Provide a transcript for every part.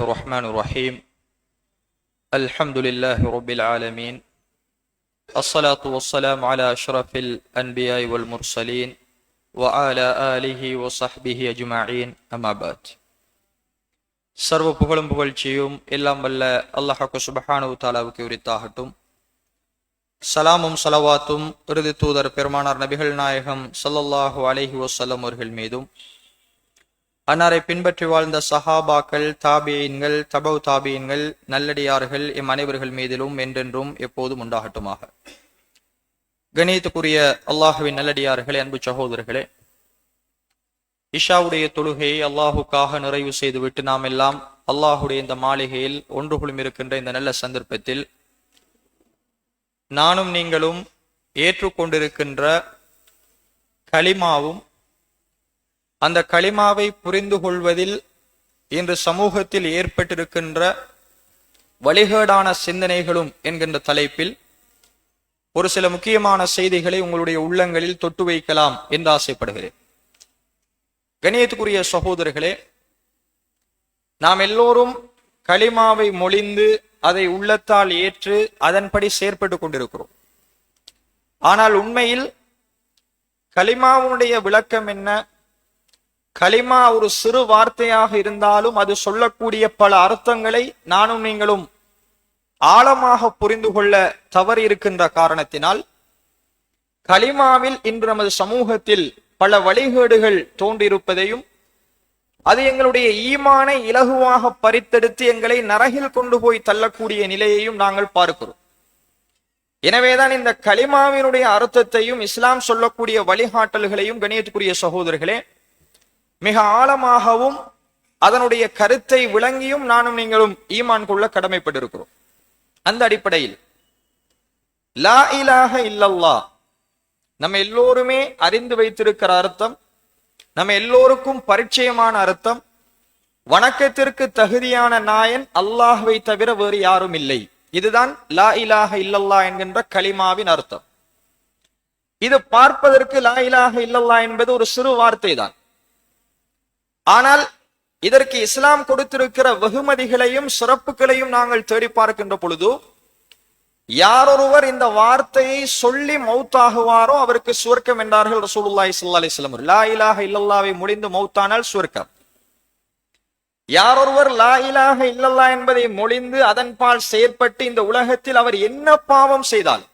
الرحمن الرحيم الحمد لله رب العالمين الصلاة والسلام على أشرف الأنبياء والمرسلين وعلى آله وصحبه أجمعين أما بعد. சர்வ புகழும் புகழ்ச்சியும் எல்லாம் வல்ல அல்லாஹ் சுப்ஹானஹு தஆலாவுக்கு உரித்தாகட்டும். சலாமும் சலவாத்தும் இறுதி தூதர் பெருமானார் நபிகள் நாயகம் ஸல்லல்லாஹு அலைஹி வஸல்லம் அவர்கள் மீதும், அன்னாரை பின்பற்றி வாழ்ந்த சஹாபாக்கள், தாபியீன்கள், தபவு தாபியீன்கள், நல்லடியார்கள் எம் அனைவர்கள் மீதிலும் என்றென்றும் எப்போதும் உண்டாகட்டுமாக. கணியத்துக்குரிய அல்லாஹுவின் நல்லடியார்களே, அன்பு சகோதரர்களே, இஷாவுடைய தொழுகையை அல்லாஹுக்காக நிறைவு செய்துவிட்டு நாம் எல்லாம் அல்லாஹுடைய இந்த மாளிகையில் ஒன்று குழும் இருக்கின்ற இந்த நல்ல சந்தர்ப்பத்தில் நானும் நீங்களும் ஏற்றுக்கொண்டிருக்கின்ற கலிமாவும் அந்த கலிமாவை புரிந்து கொள்வதில் இன்று சமூகத்தில் ஏற்பட்டிருக்கின்ற வழிகேடான சிந்தனைகளும் என்கின்ற தலைப்பில் ஒரு சில முக்கியமான செய்திகளை உங்களுடைய உள்ளங்களில் தொட்டு வைக்கலாம் என்று ஆசைப்படுகிறேன். கணியத்துக்குரிய சகோதரர்களே, நாம் எல்லோரும் கலிமாவை மொழிந்து அதை உள்ளத்தால் ஏற்று அதன்படி செயற்பட்டு கொண்டிருக்கிறோம். ஆனால் உண்மையில் கலிமாவுடைய விளக்கம் என்ன? கலிமா ஒரு சிறு வார்த்தையாக இருந்தாலும் அது சொல்லக்கூடிய பல அர்த்தங்களை நானும் நீங்களும் ஆழமாக புரிந்து கொள்ள தவறி இருக்கின்ற காரணத்தினால் கலிமாவில் இன்று நமது சமூகத்தில் பல வழிகேடுகள் தோன்றியிருப்பதையும் அது எங்களுடைய ஈமானை இலகுவாக பறித்தெடுத்து எங்களை நரகில் கொண்டு போய் தள்ளக்கூடிய நிலையையும் நாங்கள் பார்க்கிறோம். எனவேதான் இந்த கலிமாவினுடைய அர்த்தத்தையும் இஸ்லாம் சொல்லக்கூடிய வழிகாட்டல்களையும் கணியத்துக்குரிய சகோதரர்களே மிக ஆழமாகவும் அதனுடைய கருத்தை விளங்கியும் நானும் நீங்களும் ஈமான் கொள்ள கடமைப்பட்டிருக்கிறோம். அந்த அடிப்படையில் லா இலாஹ இல்லல்லாஹ் நம்ம எல்லோருமே அறிந்து வைத்திருக்கிற அர்த்தம், நம்ம எல்லோருக்கும் பரிச்சயமான அர்த்தம், வணக்கத்திற்கு தகுதியான நாயன் அல்லாஹ்வை தவிர வேறு யாரும் இல்லை. இதுதான் லா இலாஹ இல்லல்லாஹ் என்கின்ற கலிமாவின் அர்த்தம். இது பார்ப்பதற்கு லா இலாஹ இல்லல்லாஹ் என்பது ஒரு சிறு வார்த்தை தான். ஆனால் இதற்கு இஸ்லாம் கொடுத்திருக்கிற வெகுமதிகளையும் சிறப்புகளையும் நாங்கள் தேடி பார்க்கின்ற பொழுது, யாரொருவர் இந்த வார்த்தையை சொல்லி மௌத்தாகுவாரோ அவருக்கு சுவர்க்கம் என்றார்கள் ரசூலுல்லாஹி ஸல்லல்லாஹு அலைஹி வஸல்லம். லா இலாஹ இல்லல்லாஹ்வை முடிந்து மௌத்தானால் சுவர்க்கம். யாரொருவர் லா இலாஹ இல்லல்லாஹ் என்பதை மொழிந்து அதன்பால் செயற்பட்டு இந்த உலகத்தில் அவர் என்ன பாவம் செய்தால்,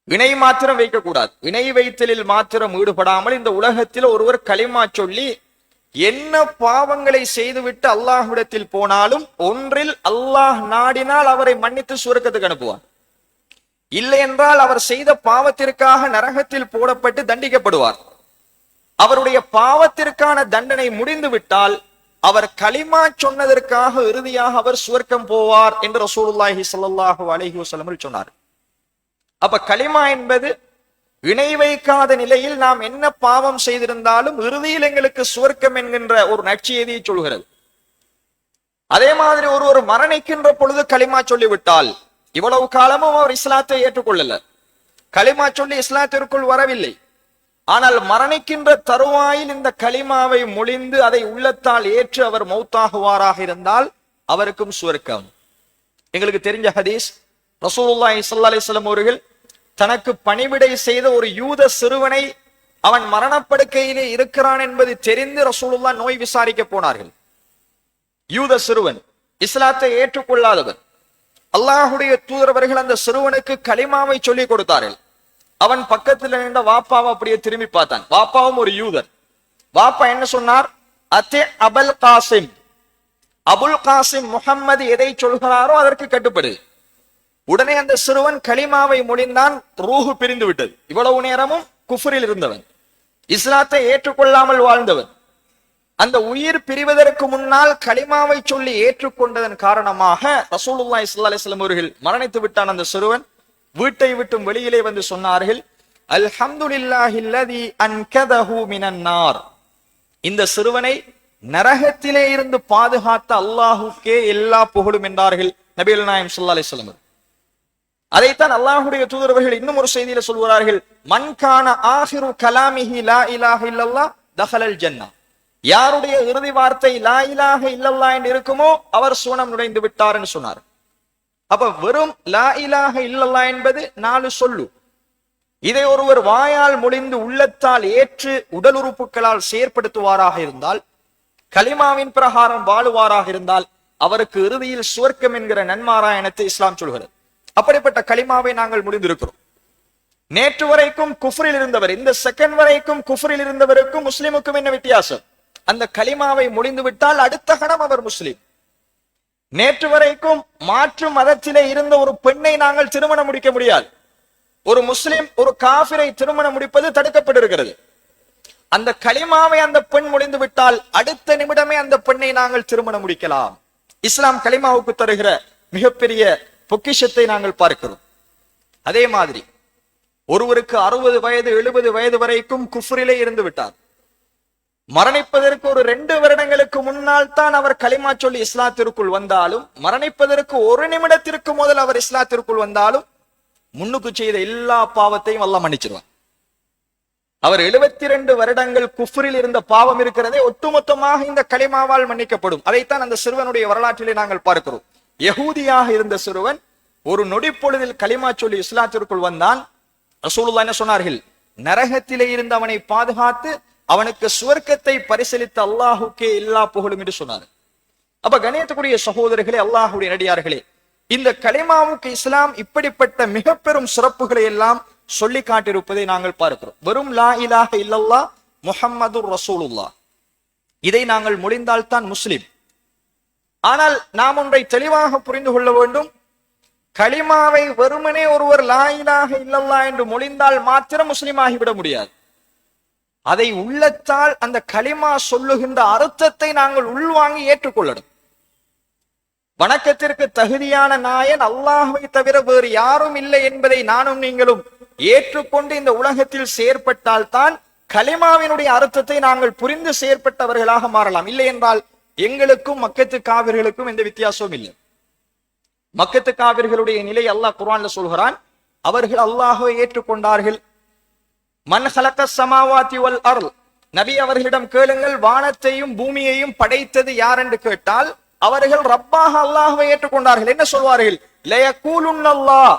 இணை மாத்திரம் வைக்கக்கூடாது, இணை வைத்தலில் மாத்திரம் ஈடுபடாமல் இந்த உலகத்தில் ஒருவர் களிமா சொல்லி என்ன பாவங்களை செய்துவிட்டு அல்லாஹ்விடத்தில் போனாலும் ஒன்றில் அல்லாஹ் நாடினால் அவரை மன்னித்து சுவர்க்கத்துக்கு அனுப்புவார். இல்லை என்றால் அவர் செய்த பாவத்திற்காக நரகத்தில் போடப்பட்டு தண்டிக்கப்படுவார். அவருடைய பாவத்திற்கான தண்டனை முடிந்து விட்டால் அவர் களிமா சொன்னதற்காக இறுதியாக அவர் சுவர்க்கம் போவார் என்று ரசூலுல்லாஹி ஸல்லல்லாஹு அலைஹி வஸல்லம் சொன்னார். அப்ப களிமா என்பது இணை வைக்காத நிலையில் நாம் என்ன பாவம் செய்திருந்தாலும் இறுதியில் எங்களுக்கு சுவர்க்கம் என்கின்ற ஒரு நற்செய்தியை சொல்கிறது. அதே மாதிரி ஒருவர் மரணிக்கின்ற பொழுது களிமா சொல்லிவிட்டால், இவ்வளவு காலமும் அவர் இஸ்லாத்தை ஏற்றுக்கொள்ளல, களிமா சொல்லி இஸ்லாத்திற்குள் வரவில்லை, ஆனால் மரணிக்கின்ற தருவாயில் இந்த களிமாவை மொழிந்து அதை உள்ளத்தால் ஏற்று அவர் மௌத்தாகுவாராக இருந்தால் அவருக்கும் சுவர்க்கம். எங்களுக்கு தெரிஞ்ச ஹதீஸ், ரசூலுல்லாஹி ஸல்லல்லாஹு அலைஹி வஸல்லம் அவர்கள் தனக்கு பணிவிடை செய்த ஒரு யூத சிறுவனை அவன் மரணப்படுக்கையிலே இருக்கிறான் என்பது தெரிந்து ரசூலுல்லாஹ் நோய் விசாரிக்க போனார்கள். யூத சிறுவன், இஸ்லாத்தை ஏற்றுக்கொள்ளாதவன். அல்லாஹுடைய தூதரவர்கள் அந்த சிறுவனுக்கு கலிமாவை சொல்லி கொடுத்தார்கள். அவன் பக்கத்தில் நின்ற வாப்பாவை அப்படியே திரும்பி பார்த்தான். வாப்பாவும் ஒரு யூதர். வாப்பா என்ன சொன்னார்? அத்தே அபுல் காசிம், அபுல் காசிம் முஹம்மது எதை சொல்கிறாரோ அதற்கு கட்டுப்படு. உடனே அந்த சிறுவன் கலிமாவை மொழிந்தான். ரூஹு பிரிந்து விட்டது. இவ்வளவு நேரமும் குஃப்ரில் இருந்தவன், இஸ்லாத்தை ஏற்றுக்கொள்ளாமல் வாழ்ந்தவன், அந்த உயிர் பிரிவதற்கு முன்னால் கலிமாவை சொல்லி ஏற்றுக்கொண்டதன் காரணமாக ரசூலுல்லாஹி ஸல்லல்லாஹு அலைஹி வஸல்லம் அவர்கள் மரணித்து விட்டான். அந்த சிறுவன் வீட்டை விட்டும் வெளியிலே வந்து சொன்னார்கள், அல்ஹம்துலில்லாஹில்லதி அன்கதஹு மினன் நார். இந்த சிறுவனை நரகத்திலே இருந்து பாதுகாத்த அல்லாஹுக்கே எல்லா புகழும் என்றார்கள் நபிகள் நாயகம் ஸல்லல்லாஹு அலைஹி வஸல்லம். அதைத்தான் அல்லாஹுடைய தூதரவர்கள் இன்னும் ஒரு செய்தியில சொல்கிறார்கள், மன் கான ஆஹிரு கலாமிஹி லா இலாஹ இல்லல்லாஹ் தஹலல் ஜன்னah. யாருடைய இறுதி வார்த்தை லா இலாஹ இல்லல்லாஹ் என்று இருக்குமோ அவர் சுவனம் நுழைந்து விட்டார் என்று சொன்னார். அப்ப வெறும் லா இலாஹ இல்லல்லாஹ் என்பது 4 சொல்லு. இதை ஒருவர் வாயால் மொழிந்து உள்ளத்தால் ஏற்று உடல் உறுப்புகளால் செயற்படுத்துவாராக இருந்தால், கலிமாவின் பிரகாரம் வாழுவாராக இருந்தால், அவருக்கு இறுதியில் சுவர்க்கம் என்கிற நன்மாராயணத்தை இஸ்லாம் சொல்கிறது. அப்படிப்பட்ட கலிமாவை நாங்கள் முடிந்திருக்கிறோம். நேற்று வரைக்கும் குஃப்ரில் இருந்தவர், இந்த செகண்ட் வரைக்கும் குஃப்ரில் இருந்தவருக்கும் முஸ்லிமுக்கும் என்ன வித்தியாசம்? அந்த கலிமாவை முடிந்து விட்டால் அடுத்த கணம் அவர் முஸ்லிம். நேற்று வரைக்கும் மாற்று மதத்திலே இருந்த ஒரு பெண்ணை நாங்கள் திருமணம் முடிக்க முடியாது. ஒரு முஸ்லிம் ஒரு காஃபிரை திருமணம் முடிப்பது தடுக்கப்பட்டிருக்கிறது. அந்த கலிமாவை அந்த பெண் முடிந்து விட்டால் அடுத்த நிமிடமே அந்த பெண்ணை நாங்கள் திருமணம் முடிக்கலாம். இஸ்லாம் கலிமாவுக்கு தருகிற மிகப்பெரிய பொக்கிஷத்தை நாங்கள் பார்க்கிறோம். அதே மாதிரி ஒருவருக்கு 60 வயது 70 வயது வரைக்கும் குஃப்ரிலே இருந்து விட்டார். மரணிப்பதற்கு ஒரு 2 வருடங்களுக்கு முன்னால் தான் அவர் கலிமா சொல்லி இஸ்லாத்திற்குள் வந்தாலும், மரணிப்பதற்கு 1 நிமிடத்திற்கு முதல் அவர் இஸ்லாத்திற்குள் வந்தாலும் முன்னுக்கு செய்த எல்லா பாவத்தையும் அல்லாஹ் மன்னிச்சிருவார். அவர் 72 வருடங்கள் குஃப்ரில் இருந்த பாவம் இருக்கிறதே ஒட்டுமொத்தமாக இந்த கலிமாவால் மன்னிக்கப்படும். அதைத்தான் அந்த சிறுவனுடைய வரலாற்றிலே நாங்கள் பார்க்கிறோம். யகூதியாக இருந்த சிறுவன் ஒரு நொடி பொழுதில் கலிமா சொல்லி இஸ்லாத்திற்குள் வந்தான். ரசூலுல்லாஹ் என்ன சொன்னார்கள்? நரகத்திலே இருந்து அவனை பாதுகாத்து அவனுக்கு சுவர்க்கத்தை பரிசீலித்த அல்லாஹுக்கே எல்லா புகழும் என்று சொன்னார். அப்ப கணியத்துக்குரிய சகோதரர்களே, அல்லாஹுடைய நடிகார்களே, இந்த கலிமாவுக்கு இஸ்லாம் இப்படிப்பட்ட மிக பெரும் சிறப்புகளை எல்லாம் சொல்லி காட்டியிருப்பதை நாங்கள் பார்க்கிறோம். வெறும் லா இலாஹ இல்லல்லாஹ் முஹம்மதுர் ரசூலுல்லாஹ் இதை நாங்கள் முடிந்தால் தான் முஸ்லிம். ஆனால் நாம் ஒன்றை தெளிவாக புரிந்து கொள்ள வேண்டும். கலிமாவை வெறுமனே ஒருவர் லா இலாஹ இல்லல்லாஹ் என்று மொழிந்தால் மாத்திரம் முஸ்லிம் ஆகிவிட முடியாது. அதை உள்ளத்தால் அந்த கலிமா சொல்லுகின்ற அர்த்தத்தை நாங்கள் உள்வாங்கி ஏற்றுக்கொள்ளணும். வணக்கத்திற்கு தகுதியான நாயன் அல்லாஹ்வை தவிர வேறு யாரும் இல்லை என்பதை நானும் நீங்களும் ஏற்றுக்கொண்டு இந்த உலகத்தில் செயற்பட்டால் தான் கலிமாவினுடைய அர்த்தத்தை நாங்கள் புரிந்து செயற்பட்டவர்களாக மாறலாம். இல்லை என்றால் எங்களுக்கும் மக்கத்து காவிர்களுக்கும் எந்த வித்தியாசமும் இல்லை. மக்கத்து காவிர்களுடைய நிலை அல்லாஹ் குர்ஆன்ல சொல்கிறான். அவர்கள் அல்லாஹ்வை ஏற்றுக்கொண்டார்கள். மன் ஹலக ஸமாவாதி வல் அர்ல், நபி அவர்களிடம் கேளுங்கள், வானத்தையும் பூமியையும் படைத்தது யார் என்று கேட்டால் அவர்கள் ரப்பாக அல்லாஹ்வை ஏற்றுக்கொண்டார்கள். என்ன சொல்வார்கள்? லயகூலுன்னல்லாஹ்,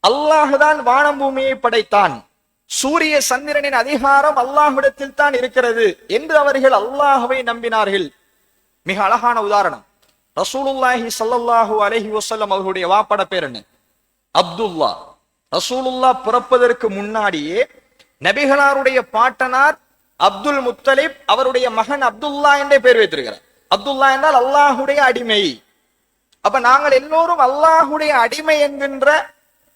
அல்லாஹ் தான் வானம் பூமியை படைத்தான், சூரிய சந்திரனின் அதிகாரம் அல்லாஹ்விடத்தில் தான் இருக்கிறது என்று அவர்கள் அல்லாஹ்வை நம்பினார்கள். மிக அழகான உதாரணம், ரசூலுல்லாஹி ஸல்லல்லாஹு அலைஹி வஸல்லம் அவர்களுடைய வாப்பட பேர் என்ன? அப்துல்லா. ரசூலுல்லாஹ் பிறப்பதற்கு முன்னாடியே நபிகளாருடைய பாட்டனார் அப்துல் முத்தலிப் அவருடைய மகன் அப்துல்லா என்றே பேர் வைத்திருக்கிறார். அப்துல்லா என்றால் அல்லாஹுடைய அடிமை. அப்ப நாங்கள் எல்லோரும் அல்லாஹுடைய அடிமை என்கின்ற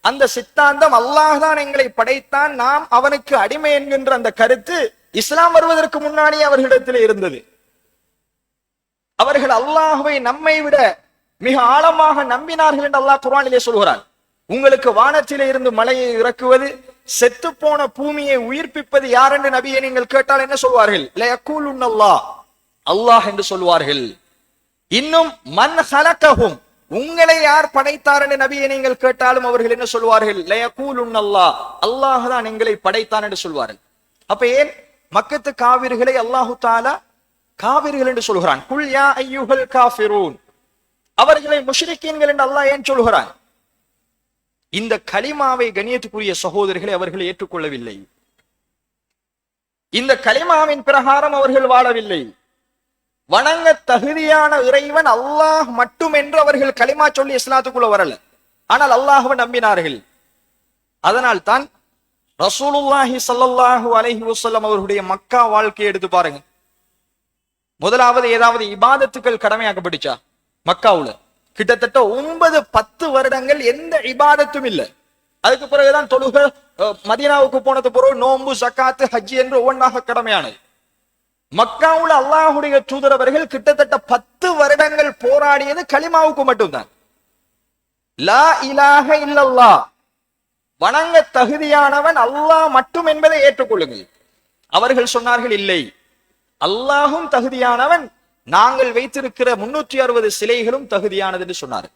அந்த சித்தாந்தம், அல்லாஹ் தான் எங்களை படைத்தான், நாம் அவனுக்கு அடிமை என்கின்ற அந்த கருத்து இஸ்லாம் வருவதற்கு முன்னாடி அவர்களிடத்தில் இருந்தது. அவர்கள் அல்லாஹ்வை நம்மை விட மிக ஆழமாக நம்பினார்கள் என்று அல்லாஹ் குர்ஆனிலே சொல்கிறான். உங்களுக்கு வானத்திலே இருந்து மலையை இறக்குவது, செத்து போன பூமியை உயிர்ப்பிப்பது யார் என்று நபியை நீங்கள் கேட்டால் என்ன சொல்வார்கள்? லயகூலுன்னல்லாஹ், அல்லாஹ் என்று சொல்வார்கள். இன்னும் மன் ஹலகஹும், உங்களை யார் படைத்தார் என்று நபியை நீங்கள் கேட்டாலும் அவர்கள் என்ன சொல்வார்கள்? லயகூலுன்னல்லாஹ், அல்லாஹ் தான் எங்களை படைத்தான் என்று சொல்வார்கள். அப்ப ஏன் மக்கத்து காவிர்களை அல்லாஹு தஆலா காவிர்கள் என்று சொல்கிறான்? குல் யா அய்யுஹல் காஃபிரூன், அவர்களை முஷ்ரிக்கீன்கள் என்று அல்லாஹ் ஏன் சொல்கிறான்? இந்த கலிமாவை கண்ணியத்துக்குரிய சகோதரர்களை அவர்கள் ஏற்றுக்கொள்ளவில்லை. இந்த கலிமாவின் பிரகாரம் அவர்கள் வாழவில்லை. வணங்க தகுதியான இறைவன் அல்லாஹ் மட்டும் என்று அவர்கள் கலிமா சொல்லி இஸ்லாத்துக்குள்ள வரல, ஆனால் அல்லாஹ்வை நம்பினார்கள். அதனால் தான் ரசூலுல்லாஹி ஸல்லல்லாஹு அலைஹி வஸல்லம் அவர்களுடைய மக்கா வாழ்க்கையை எடுத்து பாருங்க. முதலாவது ஏதாவது இபாதத்துக்கள் கடமையாக்கப்பட்டுச்சா? மக்காவுல கிட்டத்தட்ட 9-10 வருடங்கள் எந்த இபாதத்தும் இல்லை. அதுக்கு பிறகுதான் தொழுக, மதீனாவுக்கு போனது பிறகு நோன்பு, ஜக்காத்து, ஹஜ் என்று ஒவ்வொன்றாக கடமையானது. மக்காவுல அல்லாஹுடைய தூதரவர்கள் கிட்டத்தட்ட 10 வருடங்கள் போராடியது கலிமாவுக்கு மட்டும்தான். லா இலாஹ இல்லல்லாஹ், வணங்க தகுதியானவன் அல்லாஹ் மட்டும் என்பதை ஏற்றுக்கொள்ளுங்கள். அவர்கள் சொன்னார்கள், இல்லை, அல்லாஹும் தகுதியானவன், நாங்கள் வைத்திருக்கிற 360 சிலைகளும் தகுதியானது என்று சொன்னார்.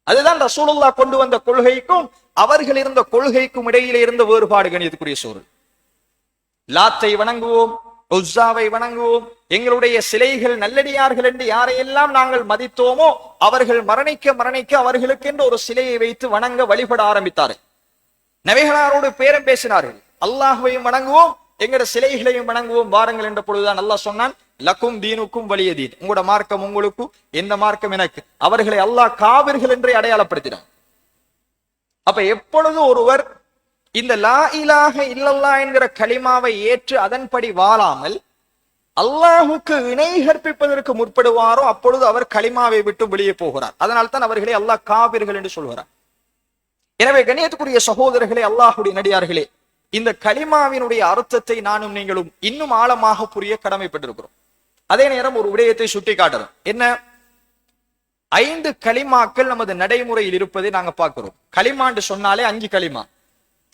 அதுதான் ரசூலுல்லாஹ் கொண்டு வந்த கொள்கைக்கும் அவர்கள் இருந்த கொள்கைக்கும் இடையிலே இருந்த வேறுபாடு கணியத்துக்குரிய சூழல். லாத்தை வணங்குவோம், உஸ்ஸாவை வணங்குவோம், எங்களுடைய சிலைகள் நல்லடியார்கள் என்று யாரையெல்லாம் நாங்கள் மதித்தோமோ அவர்கள் மரணிக்க அவர்களுக்கு என்று ஒரு சிலையை வைத்து வணங்க வழிபட ஆரம்பித்தார்கள். நபிகளாரோடு பேரம் பேசினார்கள், அல்லாஹ்வையும் வணங்குவோம், எங்கட சிலைகளையும் வணங்குவோம் வாருங்கள் என்ற பொழுதுதான் அல்லாஹ் சொன்னான், லக்கும் தீனுக்கும் வலிய தீன், உங்களோட மார்க்கம் உங்களுக்கு, எந்த மார்க்கம் எனக்கு. அவர்களை அல்லாஹ் காவிர்கள் என்றே அடையாளப்படுத்தினார். அப்ப எப்பொழுது ஒருவர் இந்த லா இலாஹ இல்லல்லாஹ் என்கிற கலிமாவை ஏற்று அதன்படி வாழாமல் அல்லாஹுக்கு இணை கற்பிப்பதற்கு முற்படுவாரோ அப்பொழுது அவர் கலிமாவை விட்டு வெளியே போகிறார். அதனால் தான் அவர்களை அல்லாஹ் காவிர்கள் என்று சொல்கிறார். எனவே கண்ணியத்துக்குரிய சகோதரர்களே, அல்லாஹுடைய நடிகார்களே, இந்த கலிமாவினுடைய அர்த்தத்தை நானும் நீங்களும் இன்னும் ஆழமாக புரிய கடமைப்பட்டிருக்கிறோம். அதே நேரம் ஒரு விடயத்தை சுட்டி காட்டுறோம். என்ன? 5 கலிமாக்கள் நமது நடைமுறையில் இருப்பதை நாங்க பார்க்கிறோம். கலிமான்னு சொன்னாலே 5 கலிமா.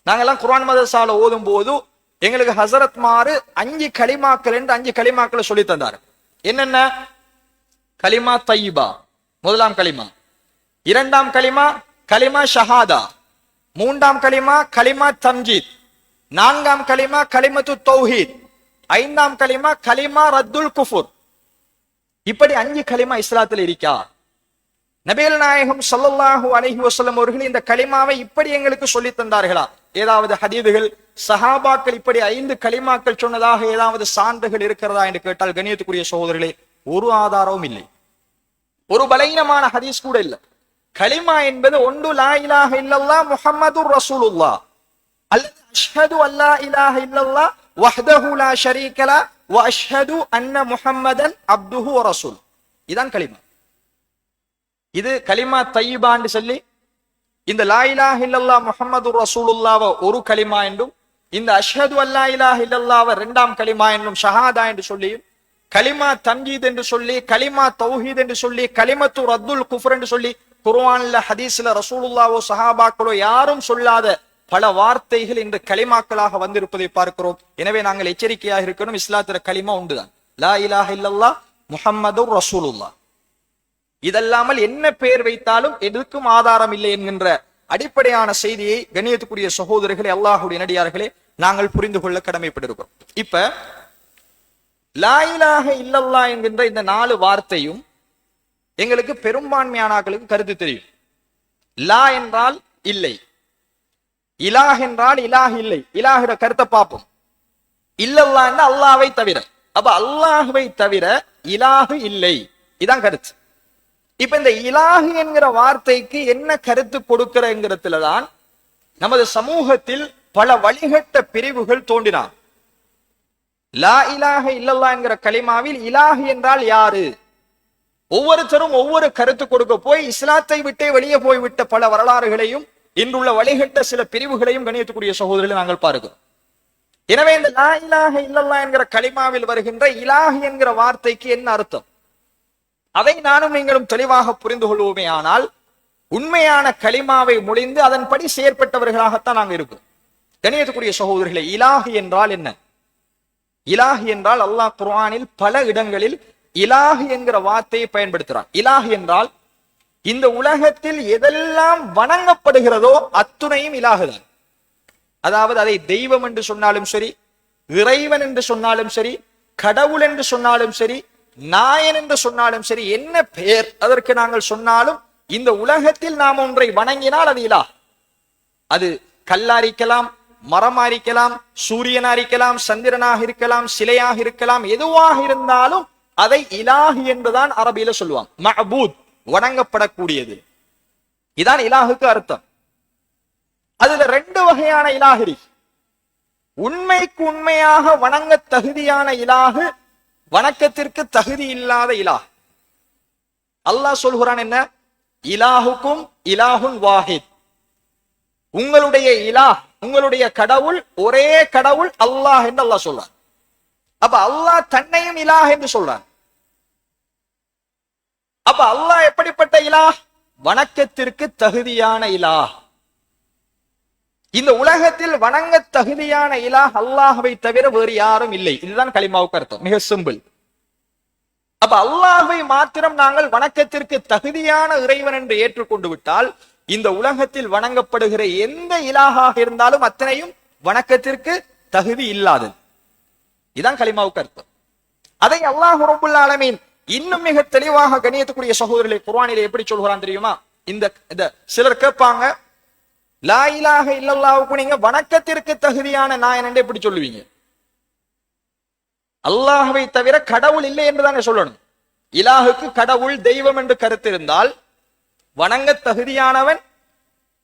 நாங்கெல்லாம் குர்ஆன் மதரசால ஓதும் போது எங்களுக்கு ஹசரத் மாறு 5 கலிமாக்கள் என்று 5 கலிமாக்களை சொல்லி தந்தார். என்னென்ன? கலிமா தையிபா, முதலாம் கலிமா. 2ஆம் கலிமா கலிமா ஷஹாதா. 3ஆம் கலிமா கலிமா தம்ஜீத். 4ஆம் கலிமா கலிமத்து தௌஹீத். 5ஆம் கலிமா கலிமா ரத்துல் குஃபுர். இப்படி 5 கலிமா இஸ்லாத்தில் இருக்கா? நபிகள் நாயகம் ஸல்லல்லாஹு அலைஹி வஸல்லம் அவர்கள் இந்த கலிமாவை இப்படி எங்களுக்கு சொல்லி தந்தார்களா? ஏதாவது ஹதீதுகள், சஹாபாக்கள் இப்படி 5 கலிமாக்கள் சொன்னதாக ஏதாவது சான்றுகள் இருக்கிறதா என்று கேட்டால் கண்ணியத்துக்குரிய சகோதரர்களே, ஒரு ஆதாரமும் இல்லை. ஒரு பலகீனமான ஹதீஸ் கூட இல்லை. கலிமா என்பது ஒன்று லா இலாஹ இல்லல்லாஹ் முஹம்மதுர் ரசூலுல்லாஹ் அல்லது அஷ்ஹது அல்லா இலாஹ இல்லல்லாஹ் வஹ்தஹு லா ஷரீக லஹ் வ அஷ்ஹது அன்ன முஹம்மதன் அப்துஹு வ ரசூல். இதான் கலிமா. இது கலிமா தையிபான்னு சொல்லி இந்த லா இலாஹ இல்லல்லாஹ் முஹம்மதுர் ரசூலுல்லாஹ் ஒரு கலிமா என்றும், இந்த அஷ்ஹது அல்லா இலாஹ இல்லல்லாஹ் 2ஆம் கலிமா என்றும், ஷஹாதா என்று சொல்லியும், கலிமா தம்ஜீத் என்று சொல்லி, கலிமா தௌஹீத் என்று சொல்லி, கலிமத்து ரத்துல் குஃப்ர் என்று சொல்லி குர்ஆன்ல ஹதீஸ்ல ரசூலுல்லாஹோ சஹாபாக்களோ யாரும் சொல்லாத பல வார்த்தைகள் இந்த கலிமாக்களாக வந்திருப்பதை பார்க்கிறோம். எனவே நாங்கள் எச்சரிக்கையாக இருக்கணும். இஸ்லாத்திர கலிமா உண்டுதான், லா இலாஹ இல்லல்லாஹ் முஹம்மதுர் ரசூலுல்லாஹ். இதல்லாமல் என்ன பெயர் வைத்தாலும் எதுக்கும் ஆதாரம் இல்லை என்கின்ற அடிப்படையான செய்தியை கண்ணியத்துக்குரிய சகோதரர்களே, அல்லாஹ்வுடைய நடிகார்களே, நாங்கள் புரிந்து கொள்ள கடமைப்பட்டிருக்கிறோம். இப்ப லா இலாஹ இல்லல்லாஹ் என்கின்ற இந்த 4 வார்த்தையும் எங்களுக்கு பெரும்பான்மையானாக்களுக்கு கருத்து தெரியும். லா என்றால் இல்லை, இலாஹ் என்றால் இலாஹ் இல்லை. இலாஹுடைய கருத்தை பார்ப்போம். இல்லல்லாஹ் என்ற அல்லாஹ்வை தவிர. அப்ப அல்லாஹ்வை தவிர இலாஹு இல்லை, இதான் கருத்து. இப்ப இந்த இலாஹு என்கிற வார்த்தைக்கு என்ன கருத்து கொடுக்கிறங்கிறதுலதான் நமது சமூகத்தில் பல வழிகட்ட பிரிவுகள் தோன்றினான். லா இலாஹ இல்லல்லாஹ் என்கிற கலிமாவில் இலாஹு என்றால் யாரு? ஒவ்வொருத்தரும் ஒவ்வொரு கருத்து கொடுக்க போய் இஸ்லாத்தை விட்டே வெளியே போய்விட்ட பல வரலாறுகளையும் இன்றுள்ள வழிகட்ட சில பிரிவுகளையும் கணியத்துக்குரிய சகோதரர்களை நாங்கள் பார்க்கிறோம். எனவே இந்த லா இலாஹ இல்லல்லாஹ் என்கிற கலிமாவில் வருகின்ற இலாஹ் என்கிற வார்த்தைக்கு என்ன அர்த்தம், அதை நானும் நீங்களும் தெளிவாக புரிந்து கொள்வோமே ஆனால் உண்மையான கலிமாவை முடிந்து அதன்படி செயற்பட்டவர்களாகத்தான் நாங்கள் இருக்கோம். கணியத்துக்குரிய சகோதரர்களே, இலாஹ் என்றால் என்ன? இலாஹ் என்றால் அல்லாஹ் குர்ஆனில் பல இடங்களில் இலாஹ் என்கிற வார்த்தையை பயன்படுத்துகிறான். இலாஹ் என்றால் இந்த உலகத்தில் எதெல்லாம் வணங்கப்படுகிறதோ அத்துணையும் இலாஹுதான். அதாவது அதை தெய்வம் என்று சொன்னாலும் சரி, இறைவன் என்று சொன்னாலும் சரி, கடவுள் என்று சொன்னாலும் சரி, நாயன் என்று சொன்னாலும் சரி, என்ன பெயர் அதற்கு நாங்கள் சொன்னாலும் இந்த உலகத்தில் நாம் ஒன்றை வணங்கினால் அது இலாஹ். அது கல்லாரிக்கலாம், மரமாரிக்கலாம், சூரியனாரிக்கலாம், சந்திரனாக இருக்கலாம், சிலையாக இருக்கலாம், எதுவாக இருந்தாலும் அதை இலாஹ் என்றுதான் அரபியில சொல்லுவாங்க. மஅபூத், வணங்கப்படக்கூடியது. இதான் இலாஹுக்கு அர்த்தம். அதுல 2 வகையான இலாஹ் இருக்கு. உண்மைக்கு உண்மையாக வணங்க தகுதியான இலாஹு, வணக்கத்திற்கு தகுதி இல்லாத இலாஹ். அல்லாஹ் சொல்கிறான் என்ன? இலாஹுக்கும் இலாஹுன் வாஹித். உங்களுடைய இலாஹ், உங்களுடைய கடவுள் ஒரே கடவுள் அல்லாஹ் என்று அல்லாஹ் சொல்றான். அப்ப அல்லாஹ் தன்னையும் இலாஹ் என்று சொல்றான். அப்ப அல்லாஹ் எப்படிப்பட்ட இலாஹ்? வணக்கத்திற்கு தகுதியான இலாஹ். இந்த உலகத்தில் வணங்க தகுதியான இலாஹ் அல்லாஹ்வை தவிர வேறு யாரும் இல்லை. இதுதான் கலிமாவுக்கு அர்த்தம். மிக சிம்பிள். அப்ப அல்லாஹ்வை மாத்திரம் நாங்கள் வணக்கத்திற்கு தகுதியான இறைவன் என்று ஏற்றுக்கொண்டு விட்டால் இந்த உலகத்தில் வணங்கப்படுகிற எந்த இலாஹாக இருந்தாலும் அத்தனையும் வணக்கத்திற்கு தகுதி இல்லாதது. இதான் கலிமாவுக்கு அர்த்தம். அதை அல்லாஹ் ரப்புல் ஆலமீன் இன்னும் மிக தெளிவாக கண்ணியத்துக்குரிய சகோதரர்களை குர்ஆனிலே எப்படி சொல்கிறான் தெரியுமா? இந்த சிலர் கேட்பாங்க, லா இலாஹ இல்லல்லாஹ்வுக்கு நீங்க வணக்கத்திற்கு தகுதியான நாயன் என்று எப்படி சொல்லுவீங்க? அல்லாஹ்வை தவிர கடவுள் இல்லை என்று தானே சொல்லணும். இலாஹுக்கு கடவுள் தெய்வம் என்று கருத்து இருந்தால் வணங்க தகுதியானவன்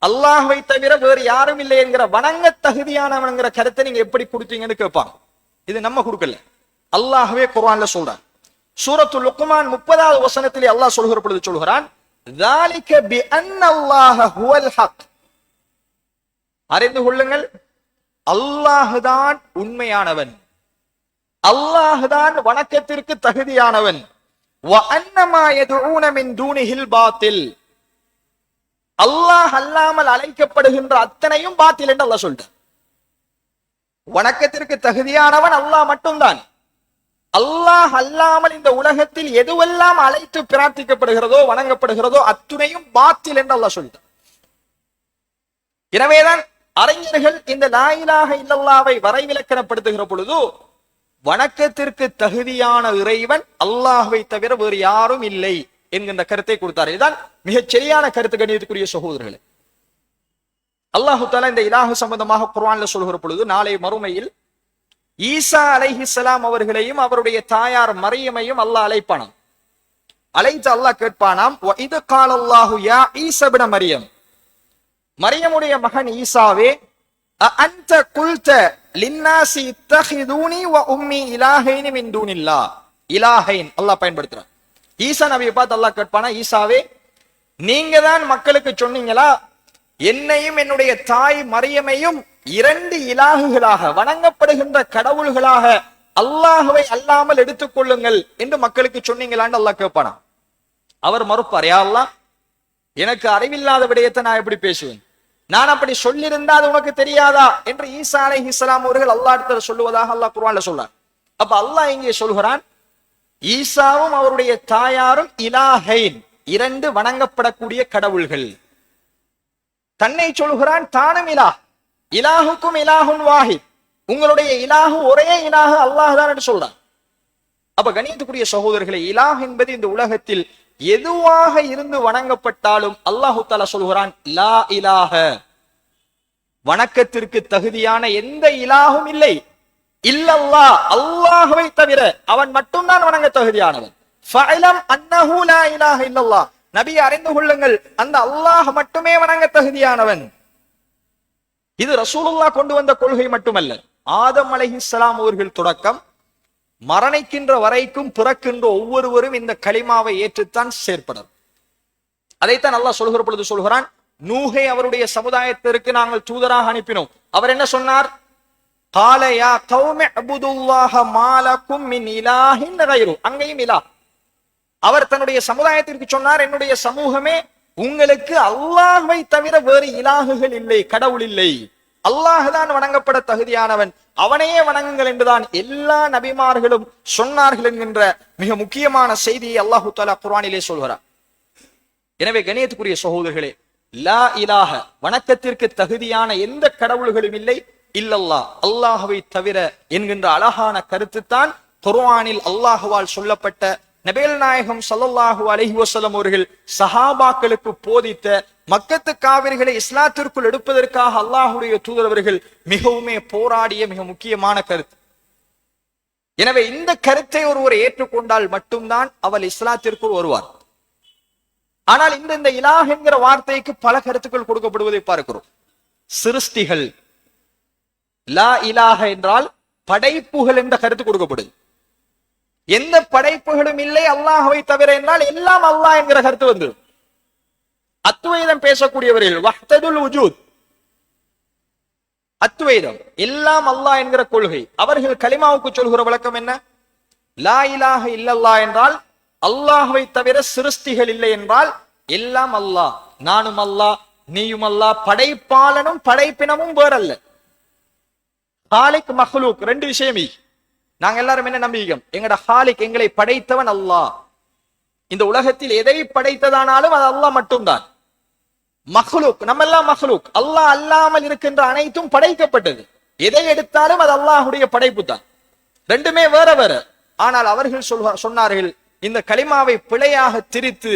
அல்லாஹ்வை தவிர வேறு யாரும் இல்லை என்கிற வணங்க தகுதியானவன் கருத்தை நீங்க எப்படி கொடுத்தீங்கன்னு கேட்பாங்க. இது நம்ம கொடுக்கல, அல்லாஹ்வே குர்ஆன்ல சொல்றான். சூரத்துல் லுக்மான் 30வது வசனத்திலே அல்லாஹ் சொல்கிற பொழுது சொல்கிறான், ذَلِكَ بِأَنَّ اللَّهَ هُوَ الْحَقُّ. அறிந்து கொள்ளுங்கள், அல்லாஹ்தான் உண்மையானவன், அல்லாஹ்தான் வணக்கத்திற்கு தகுதியானவன். وَأَنَّ مَا يَدْعُونَ مِن دُونِهِ الْبَاطِلُ. அல்லாஹ் அல்லாமல் அழைக்கப்படுகின்ற அத்தனையும் பாத்தில் என்று அல்லாஹ் சொல்றான். வணக்கத்திற்கு தகுதியானவன் அல்லாஹ் மட்டும்தான். அல்லாஹ் அல்லாமல் இந்த உலகத்தில் எதுவெல்லாம் அழைத்து பிரார்த்திக்கப்படுகிறதோ வணங்கப்படுகிறதோ அத்துணையும் பாத்தில் என்று அல்லாஹ் சொல்றான். எனவேதான் அறிஞர்கள் இந்த லா இலாஹ இல்லல்லாஹ்வை வரைவிலக்கணப்படுத்துகிற பொழுது வணக்கத்திற்கு தகுதியான இறைவன் அல்லாஹ்வை தவிர வேறு யாரும் இல்லை என்கின்ற கருத்தை கொடுத்தார். இதுதான் மிகச் சரியான கருத்து கண்ணியத்துக்குரிய சகோதரர்களே. அல்லாஹு தஆலா இந்த இலாஹ் சம்பந்தமாக குர்ஆன்ல சொல்கிற பொழுது நாளை மறுமையில் ஈசா அலைஹிஸ்ஸலாம் அவர்களையும் அவருடைய தாயார் மரியமையும் அல்லாஹ் அழைப்பானாம். அழைத்து அல்லாஹ் கேட்பானாம், வஇது காலல்லாஹு யா ஈஸா இப்ன மரியம், மரியமுடைய மகன் ஈசாவே, அன்த குல்த லின்னாசி இத்தஹிதூனி வ உம்மி இலாஹைனி மின் தூனில்லாஹ். இலாஹைன் அல்லாஹ் பயன்படுத்துறான். ஈசா நபியை பார்த்து அல்லாஹ் கேட்பானா, ஈசாவே நீங்க தான் மக்களுக்கு சொன்னீங்களா என்னையும் என்னுடைய தாய் மரியமையும் இரண்டு இலாகுகளாக வணங்கப்படுகின்ற கடவுள்களாக அல்லாஹ்வை அல்லாமல் எடுத்துக் கொள்ளுங்கள் என்று மக்களுக்கு சொன்னீங்களான்னு அல்லாஹ் கேட்பானா. அவர் மறுப்பார், யா அல்லாஹ் எனக்கு அறிவில்லாத விடயத்தை நான் எப்படி பேசுவேன், நான் அப்படி சொல்லியிருந்தா அது உனக்கு தெரியாதா என்று ஈசா அலைஹிஸ்ஸலாம் அவர்கள் அல்லாஹ்விடத்தில் சொல்லுவதாக அல்லாஹ் குர்ஆன்ல சொல்றார். அப்ப அல்லாஹ் இங்கே சொல்கிறான், ஈசாவும் அவருடைய தாயாரும் இலாஹைன் இரண்டு வணங்கப்படக்கூடிய கடவுள்கள். தன்னை சொல்கிறான் தானும் இலாஹ், இலாஹுக்கும் இலாஹுன் வாஹித், உங்களுடைய இலாஹு ஒரே இலாஹு அல்லாஹ் தான் என்று சொல்றான். அப்ப கணியத்துக்குரிய சகோதரர்களே, இலாஹ் என்பது இந்த உலகத்தில் எதுவாக இருந்து வணங்கப்பட்டாலும் அல்லாஹு தஆலா சொல்கிறான், லா இலாஹ, வணக்கத்திற்கு தகுதியான எந்த இலாஹும் இல்லை, இல்லல்லாஹ், அல்லாஹ்வை தவிர அவன் மட்டும்தான் வணங்க தகுதியானவன். ஃபஅலம் அன்னஹு லா இலாஹ இல்லல்லாஹ், நபி அறிந்து கொள்ளுங்கள் அந்த அல்லாஹ் மட்டுமே வணங்க தகுதியானவன். இது ரசூலுல்லாஹ் கொண்டு வந்த கொள்கை மட்டுமல்ல, ஆதம் அலைஹிஸ்ஸலாம் அவர்கள் தொடக்கம் மரணிக்கின்ற வரைக்கும் பிறக்கின்ற ஒவ்வொருவரும் இந்த கலிமாவை ஏற்றுத்தான் செயற்படும். அதைத்தான் அல்லாஹ் சொல்கிற பொழுது சொல்கிறான், நூஹை அவருடைய சமுதாயத்திற்கு நாங்கள் தூதராக அனுப்பினோம். அவர் என்ன சொன்னார்? கால யா கௌமி அபுதுல்லாஹ மாலக்கும் மின் இலாஹின் கைரு. அங்கேயும் இலாஹ். அவர் தன்னுடைய சமுதாயத்திற்கு சொன்னார், என்னுடைய சமூகமே உங்களுக்கு அல்லாஹ்வை தவிர வேறு இலாகுகள் இல்லை, கடவுள் இல்லை, அல்லாஹ் தான் வணங்கப்பட தகுதியானவன், அவனையே வணங்குங்கள் என்றுதான் எல்லா நபிமார்களும் சொன்னார்கள் என்கின்ற மிக முக்கியமான செய்தியை அல்லாஹு தஆலா குர்ஆனிலே சொல்கிறார். எனவே கணியத்துக்குரிய சகோதரர்களே, லா இலாஹ, வணக்கத்திற்கு தகுதியான எந்த கடவுள்களும் இல்லை இல்லல்லாஹ், அல்லாஹ்வை தவிர என்கின்ற அழகான கருத்துத்தான் குர்ஆனில் அல்லாஹ்வால் சொல்லப்பட்ட நபிகள் நாயகம் ஸல்லல்லாஹு அலைஹி வஸல்லம் அவர்கள் சஹாபாக்களுக்கு போதித்த மக்கத்து காவிர்களை இஸ்லாத்திற்குள் எடுப்பதற்காக அல்லாஹ்வுடைய தூதர் அவர்கள் மிகவுமே போராடிய மிக முக்கியமான கருத்து. எனவே இந்த கருத்தை ஒருவர் ஏற்றுக்கொண்டால் மட்டும்தான் அவர் இஸ்லாத்திற்குள் வருவார். ஆனால் இந்த இலாஹ் என்கிற வார்த்தைக்கு பல கருத்துக்கள் கொடுக்கப்படுவதை பார்க்கிறோம். சிருஷ்டிகள், லா இலாஹ என்றால் படைப்புகள் என்ற கருத்து கொடுக்கப்படுது. எந்த படைப்புகளும் இல்லை அல்லாஹ்வை தவிர என்றால் எல்லாம் அல்லாஹ் என்கிற கருத்து வந்து அத்வைதம் பேசக்கூடியவர்கள் வஹ்ததுல் வஜூத், அத்வைதம் எல்லாம் அல்லாஹ் என்கிற கொள்கை. அவர்கள் கலிமாவுக்கு சொல்கிற விளக்கம் என்ன? லா இலாஹ இல்லல்லாஹ் என்றால் அல்லாஹ்வை தவிர சிருஷ்டிகள் இல்லை என்றால் எல்லாம் அல்லாஹ், நானும் அல்லாஹ், நீயும் அல்லாஹ், படைப்பாளனும் படைப்பினமும் வேறல்ல. ஹாலிக் மஹ்லூக் ரெண்டு விஷயம். நாங்க எல்லாரும் என்ன நம்பிக்கோம்? எங்கட ஹாலிக், எங்களை படைத்தவன் அல்லாஹ். இந்த உலகத்தில் எதை படைத்ததானாலும் அது அல்லாஹ் மட்டும்தான். மஹ்லூக், நம்ம எல்லாம் மஹ்லூக், அல்லாஹ் அல்லாமல் இருக்கின்ற அனைத்தும் படைக்கப்பட்டது. எதை எடுத்தாலும் அது அல்லாஹ்வுடைய படைப்பு தான். ரெண்டுமே வேற வேற. ஆனால் அவர்கள் சொன்னார்கள், இந்த கலிமாவை பிழையாக திரித்து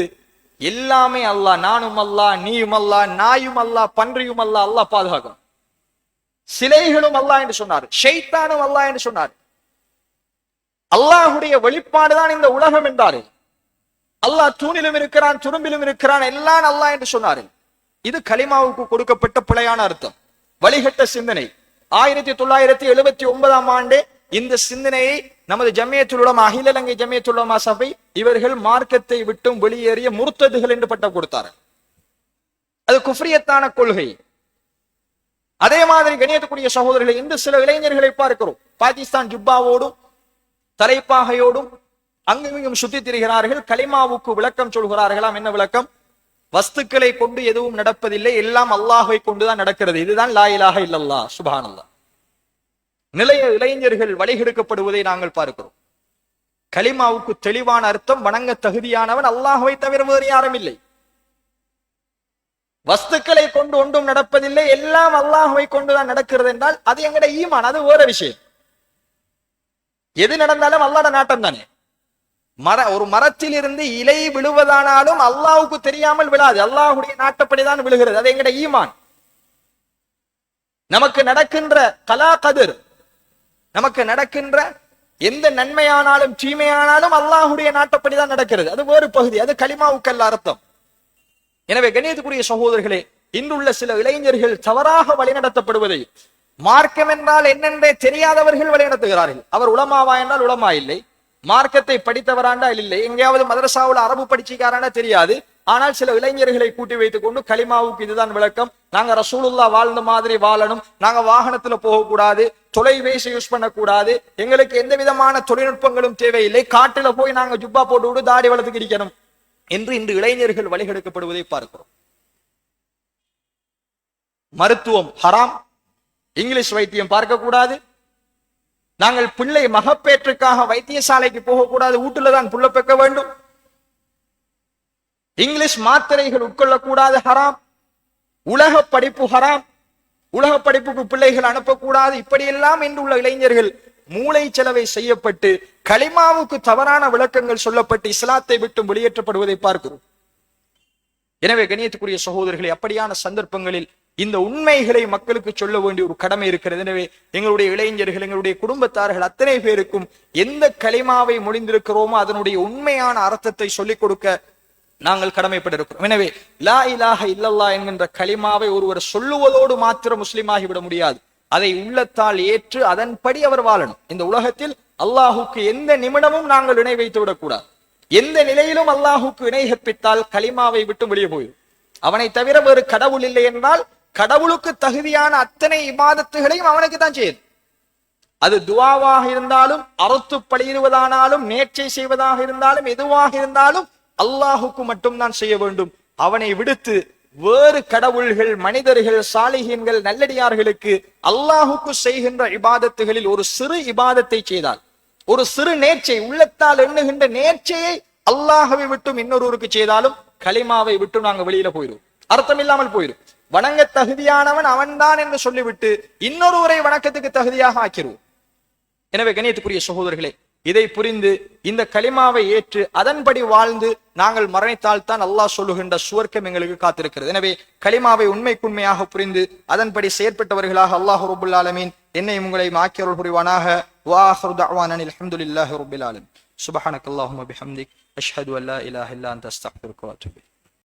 எல்லாமே அல்லாஹ், நானும் அல்லாஹ், நீயும் அல்லாஹ், நாயும் அல்லாஹ், பன்றியும் அல்லாஹ், அல்லாஹ் பாதுகாக்கும், சிலைகளும் அல்லாஹ் என்று சொன்னார், ஷைத்தானும் அல்லாஹ் என்று சொன்னார், அல்லாஹுடைய வெளிப்பாடுதான் இந்த உலகம் என்றாரு, அல்லாஹ் தூணிலும் இருக்கிறான், துரும்பிலும் இருக்கிறான், எல்லாம் அல்லாஹ் என்று சொன்னாரு. இது கலிமாவுக்கு கொடுக்கப்பட்ட பிழையான அர்த்தம், வழிகட்ட சிந்தனை. 1979 ஆண்டு இந்த சிந்தனையை நமது ஜமியத்துல் உலமா, அகில இலங்கை ஜமியத்துல் உலமா சபை இவர்கள் மார்க்கத்தை விட்டும் வெளியேறிய முர்த்ததுகள் என்று பட்டம் கொடுத்தார்கள். அது குஃப்ரியத்தான கொள்கை. அதே மாதிரி கணியத்துக்குரிய சகோதரர்களை, இன்று சில இளைஞர்களை பார்க்கிறோம், பாகிஸ்தான் ஜுப்பாவோடும் தலைப்பாகையோடும் அங்குமிங்கும் சுத்தி திரிகிறார்கள். கலிமாவுக்கு விளக்கம் சொல்கிறார்களாம். என்ன விளக்கம்? வஸ்துக்களை கொண்டு எதுவும் நடப்பதில்லை, எல்லாம் அல்லாஹ்வை கொண்டுதான் நடக்கிறது. இதுதான் லா இலாஹ இல்லல்லாஹ், சுப்ஹானல்லாஹ். நிலைய இளைஞர்கள் வழிகெடுக்கப்படுவதை நாங்கள் பார்க்கிறோம். கலிமாவுக்கு தெளிவான அர்த்தம், வணங்க தகுதியானவன் அல்லாஹ்வை தவிர வேறு யாரும் இல்லை. வஸ்துக்களை கொண்டு ஒன்றும் நடப்பதில்லை, எல்லாம் அல்லாஹ்வை கொண்டுதான் நடக்கிறது என்றால் அது எங்கட ஈமான், அது வேற விஷயம். எது நடந்தாலும் அல்லாஹ்வுடைய நாட்டம் தானே. ஒரு மரத்தில் இருந்து இலை விழுவதானாலும் அல்லாஹ்வுக்கு தெரியாமல் விழாது, அல்லாஹ்வுடைய நாட்டப்படிதான் விழுகிறது. அது எங்கட ஈமான். நமக்கு நடக்கின்ற கலா கதிர், நமக்கு நடக்கின்ற எந்த நன்மையானாலும் தீமையானாலும் அல்லாஹ்வுடைய நாட்டப்படிதான் நடக்கிறது. அது வேறு பகுதி, அது கலிமாவுக்கல்ல அர்த்தம். எனவே கண்ணியத்துக்குரிய சகோதரர்களே, இன்றுள்ள சில இளைஞர்கள் தவறாக வழிநடத்தப்படுவதை, மார்க்கம் என்றால் என்னென்றே தெரியாதவர்கள் வழிநடத்துகிறார்கள். அவர் உலமாவா என்றால் உலமா இல்லை, மார்க்கத்தை படித்தவராண்டா இல்லை, எங்கேயாவது மதரசாவுல அரபு படிச்சிக்காராண்டா தெரியாது. ஆனால் சில இளைஞர்களை கூட்டி வைத்துக் கொண்டு கலிமாவுக்கு இதுதான் விளக்கம், நாங்க ரசூலுல்லாஹ் வாழ்ந்த மாதிரி வாழணும், நாங்க வாகனத்துல போகக்கூடாது, தொலைபேசி யூஸ் பண்ணக்கூடாது, எங்களுக்கு எந்த விதமான தொழில்நுட்பங்களும் தேவையில்லை, காட்டுல போய் நாங்க ஜுப்பா போட்டு விட்டு தாடி வளர்த்துக்கு இருக்கணும் என்று இன்று இளைஞர்கள் வழிகெடுக்கப்படுவதை பார்க்கிறோம். மருத்துவம் ஹராம், இங்கிலீஷ் வைத்தியம் பார்க்க கூடாது, நாங்கள் பிள்ளை மகப்பேற்றுக்காக வைத்தியசாலைக்கு போகக்கூடாது, வீட்டுல தான் புள்ள பெக்க வேண்டும், இங்கிலீஷ் மாத்திரைகள் உட்கொள்ளக்கூடாது, ஹராம், உலக படிப்பு ஹராம், உலக படிப்புக்கு பிள்ளைகள் அனுப்பக்கூடாது. இப்படியெல்லாம் இன்றுள்ள இளைஞர்கள் மூளை செலவை செய்யப்பட்டு கலிமாவுக்கு தவறான விளக்கங்கள் சொல்லப்பட்டு இஸ்லாத்தை விட்டு வெளியேற்றப்படுவதை பார்க்கிறோம். எனவே கண்ணியத்துக்குரிய சகோதரர்களை, அப்படியான சந்தர்ப்பங்களில் இந்த உண்மைகளை மக்களுக்கு சொல்ல வேண்டிய ஒரு கடமை இருக்கிறது. எனவே எங்களுடைய இளைஞர்கள், எங்களுடைய குடும்பத்தார்கள் அத்தனை பேருக்கும் எந்த கலிமாவை மொழிந்திருக்கிறோமோ அதனுடைய உண்மையான அர்த்தத்தை சொல்லிக் கொடுக்க நாங்கள் கடமைப்பட்டிருக்கிறோம். எனவே லா இலாஹ இல்லல்லாஹ் என்கின்ற கலிமாவை ஒருவர் சொல்லுவதோடு மாத்திரம் முஸ்லிமாகிவிட முடியாது. அதை உள்ளத்தால் ஏற்று அதன்படி அவர் வாழணும். இந்த உலகத்தில் அல்லாஹுக்கு எந்த நிமிடமும் நாங்கள் இணை வைத்து விடக்கூடாது. எந்த நிலையிலும் அல்லாஹுக்கு இணை கற்பித்தால் கலிமாவை விட்டு வெளியே போயிடும். அவனை தவிர வேறு கடவுள் இல்லை என்றால் கடவுளுக்கு தகுதியான அத்தனை இபாதத்துகளையும் அவனுக்கு தான் செய்யும். அது துவாவாக இருந்தாலும், அறுத்து பலியிடுவதானாலும், நேர்ச்சை செய்வதாக இருந்தாலும், எதுவாக இருந்தாலும் அல்லாஹுக்கு மட்டும் தான் செய்ய வேண்டும். அவனை விடுத்து வேறு கடவுள்கள், மனிதர்கள், சாலிஹீன்கள், நல்லடியார்களுக்கு அல்லாஹுக்கு செய்கின்ற இபாதத்துகளில் ஒரு சிறு இபாதத்தை செய்தால், ஒரு சிறு நேர்ச்சை, உள்ளத்தால் எண்ணுகின்ற நேர்ச்சையை அல்லாஹவை விட்டும் இன்னொருவருக்கு செய்தாலும் கலிமாவை விட்டு நாங்க வெளியில போயிடும், அர்த்தம் இல்லாமல் போயிடும். வணங்க தகுதியானவன் அவன்தான் என்று சொல்லிவிட்டு இன்னொருவரை வணக்கத்துக்கு தகுதியாக ஆக்கிடுவோம். எனவே கண்ணியத்துக்குரிய சகோதரர்களே, இதை புரிந்து இந்த கலிமாவை ஏற்று அதன்படி வாழ்ந்து நாங்கள் மரணித்தால் தான் அல்லாஹ் சொல்லுகின்ற சுவர்க்கம் எங்களுக்கு காத்திருக்கிறது. எனவே கலிமாவை உண்மைக்குண்மையாக புரிந்து அதன்படி செயற்பட்டவர்களாக அல்லாஹ் ரப்புல் ஆலமீன் என்னை உங்களை ஆக்கியருள் புரிவானாக. வா ஆகிரு தஅவானா அல்ஹம்துலில்லாஹி ரப்பில் ஆலமீன். சுப்ஹானக்கல்லாஹும்ம பிஹம்திக் அஷ்ஹது அல்லா இலாஹா இல்லா அன்த அஸ்தக்ஃபிருக வ அத்தூபு இலைக்.